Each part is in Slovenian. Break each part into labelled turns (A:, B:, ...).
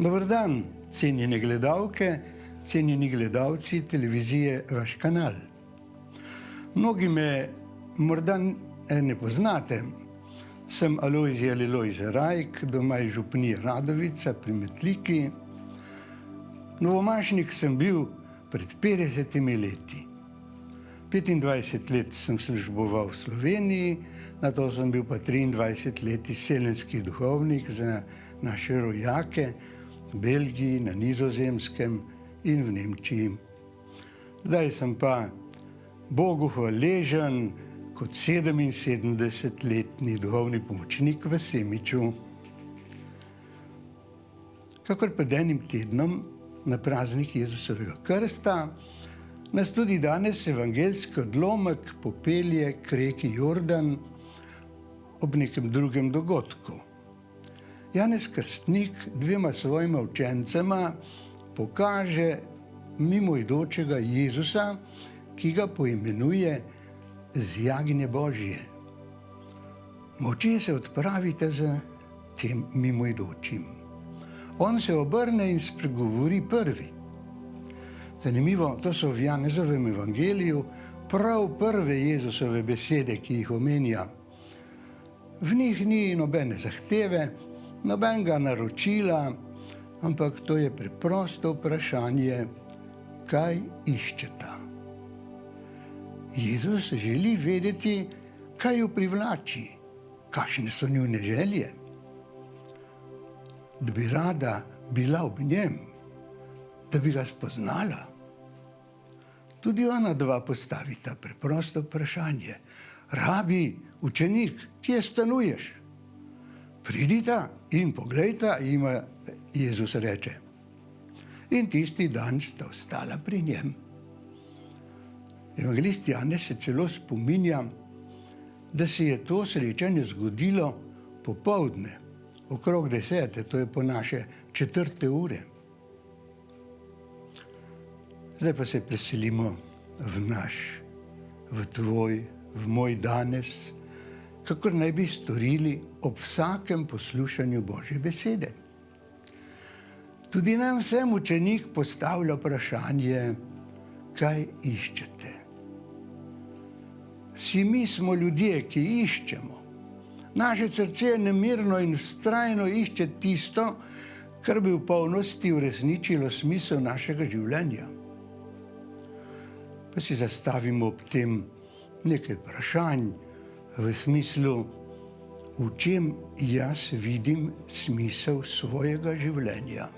A: Dober dan, cenjene gledalke, cenjeni gledalci televizije Vaš kanal. Mnogi me morda ne poznate. Sem Alojzija Lojze Rajk, doma iz župnije Radovica pri Metliki. Novomašnik sem bil pred 50 leti. 25 let sem služboval v Sloveniji, nato sem bil pa 23 let izseljenski duhovnik za naše rojake v Belgiji, na Nizozemskem in v Nemčiji. Zdaj sem pa Bogu hvaležen kot 77-letni duhovni pomočnik v Semiču. Kakor pred enim tednom na praznik Jezusovega krsta nas tudi danes evangeljski odlomek popelje k reki Jordan ob nekem drugem dogodku. Janez Krstnik dvema svojima učencema pokaže mimoidočega Jezusa, ki ga poimenuje z jagnje Božje. Molče se odpravite za tem mimoidočim. On se obrne in spregovori prvi. Zanimivo, to so v Janezovem evangeliju prav prve Jezusove besede, ki jih omenja. V njih ni nobene zahteve, nobenega naročila, ampak to je preprosto vprašanje, kaj iščeta. Jezus želi vedeti, kaj jo privlači, kakšne so njune želje. Da bi rada bila ob njem, da bi ga spoznala. Tudi ona dva postavita preprosto vprašanje. Rabi, učenik, kje stanuješ? Pridita in poglejta, jima Jezus reče. In tisti dan sta ostala pri njem. Evangelist Janez se celo spominja, da se je to srečanje zgodilo popoldne, okrog 10, to je po naše 4. ure. Zdaj pa se preselimo v naš, v tvoj, v moj danes, kakor naj bi storili ob vsakem poslušanju Božje besede. Tudi nam vsem učenik postavlja vprašanje, kaj iščete. Vsi mi smo ljudje, ki iščemo. Naše srce nemirno in vztrajno išče tisto, kar bi v polnosti uresničilo smisel našega življenja. Pa si zastavimo ob tem nekaj vprašanj v smislu, v čem jaz vidim smisel svojega življenja.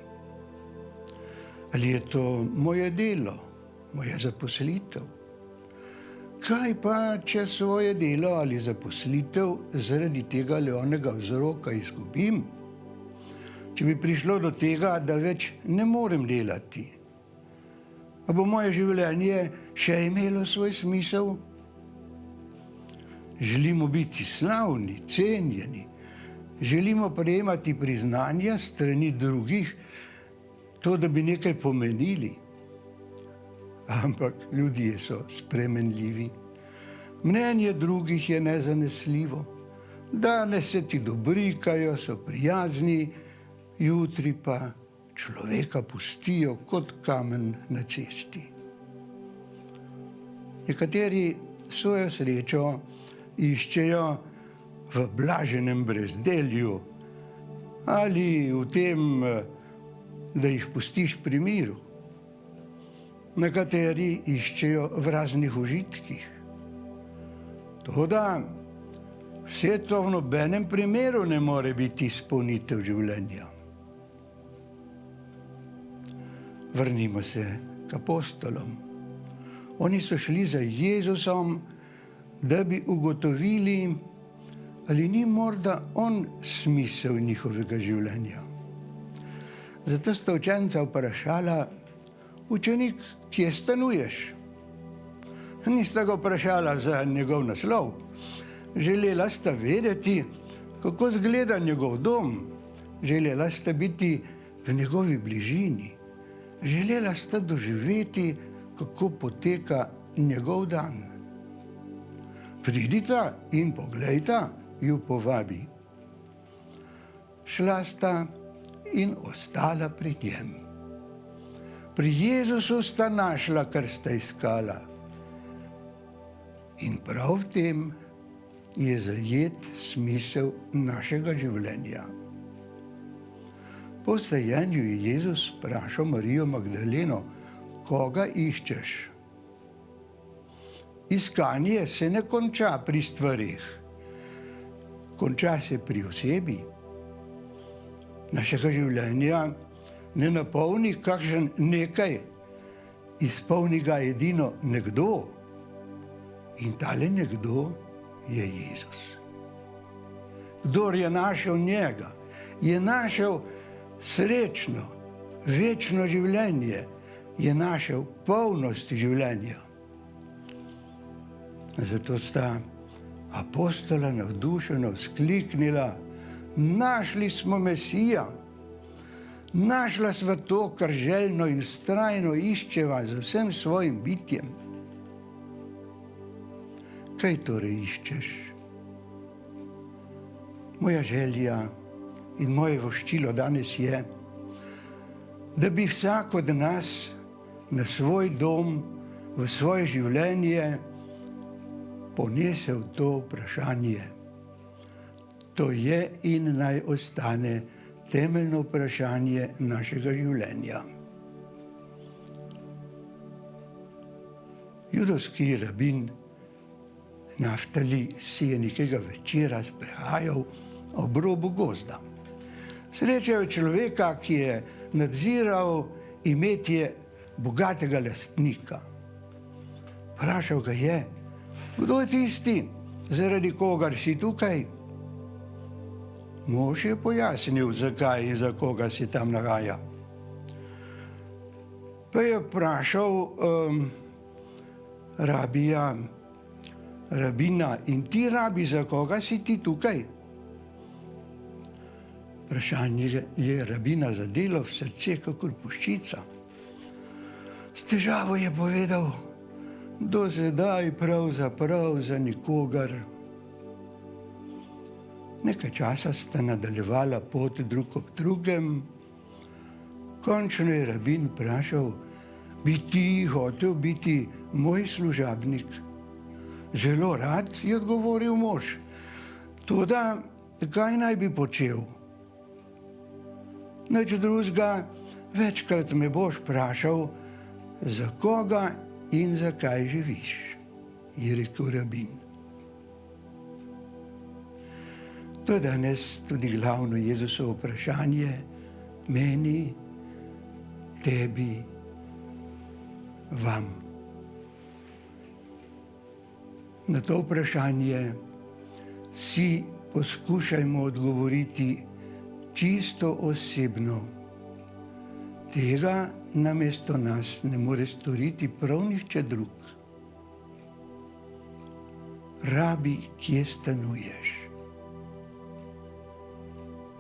A: Ali je to moje delo, moja zaposlitev? Kaj pa, če svoje delo ali zaposlitev zaradi tega ali onega vzroka izgubim? Če bi prišlo do tega, da več ne morem delati, a bo moje življenje še imelo svoj smisel? Želimo biti slavni, cenjeni, želimo prejemati priznanja strani drugih, to, da bi nekaj pomenili. Ampak ljudje so spremenljivi. Mnenje drugih je nezanesljivo. Danes se ti dobrikajo, so prijazni, jutri pa človeka pustijo kot kamen na cesti. Nekateri svojo srečo iščejo v blaženem brezdelju ali v tem, da jih pustiš pri miru. Nekateri iščejo v raznih užitkih. Toda vse to v nobenem primeru ne more biti izpolnitev življenja. Vrnimo se k apostolom. Oni so šli za Jezusom, da bi ugotovili, ali ni morda on smisel njihovega življenja. Zato sta učenca vprašala, učenik, kje stanuješ? Nista ga vprašala za njegov naslov. Želela sta vedeti, kako izgleda njegov dom. Želela sta biti v njegovi bližini. Želela sta doživeti, kako poteka njegov dan. Pridita in poglejta, ju povabi. Šla sta in ostala pri njem. Pri Jezusu sta našla, kar sta iskala. In prav v tem je zajet smisel našega življenja. Po vstajenju je Jezus vprašal Marijo Magdaleno, koga iščeš? Iskanje se ne konča pri stvarih, konča se pri osebi. Našega življenja ne napolni kakšen nekaj, izpolni ga edino nekdo. In tale nekdo je Jezus. Kdor je našel njega, je našel srečno, večno življenje, je našel polnost življenja. Zato sta apostola navdušeno vzkliknila, našli smo Mesija, našla sva to, kar željno in vztrajno iščeva z vsem svojim bitjem. Kaj torej iščeš? Moja želja in moje voščilo danes je, da bi vsak od nas na svoj dom, v svoje življenje ponesel to vprašanje. To je in naj ostane temeljno vprašanje našega življenja. Judovski rabin Naftali si je nekega večera sprehajal ob robu gozda. Srečal je človeka, ki je nadziral imetje bogatega lastnika. Vprašal ga je, kdo je tisti, zaradi kogar si tukaj? Mož je pojasnil, zakaj in za koga se tam nahaja. Pa je vprašal rabina, in ti, rabi, za koga si ti tukaj? Vprašanje je rabina zadelo v srce kakor puščica. S težavo je povedal, do sedaj pravzaprav za nikogar. Nekaj časa sta nadaljevala pot drug ob drugem. Končno je rabin vprašal, bi ti hotel biti moj služabnik? Zelo rad, je odgovoril mož. Toda, kaj naj bi počel? Nič drugega, večkrat me boš vprašal, za koga in zakaj živiš, je rekel rabin. To je danes tudi glavno Jezusovo vprašanje meni, tebi, vam. Na to vprašanje si poskušajmo odgovoriti čisto osebno. Tega namesto nas ne more storiti prav nihče drug. Rabi, kje stanuješ?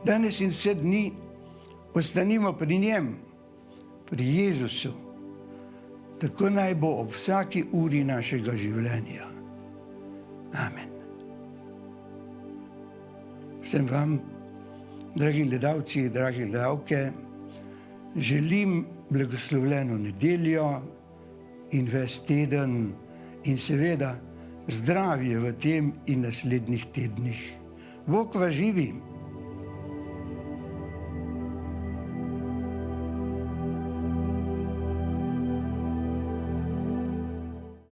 A: Danes in vse dni ostanimo pri njem, pri Jezusu. Tako naj bo ob vsaki uri našega življenja. Amen. Vsem vam, dragi gledalci, dragi gledalke, želim blagoslovljeno nedeljo in ves teden in seveda zdravje v tem in naslednjih tednih. Bog vas živi.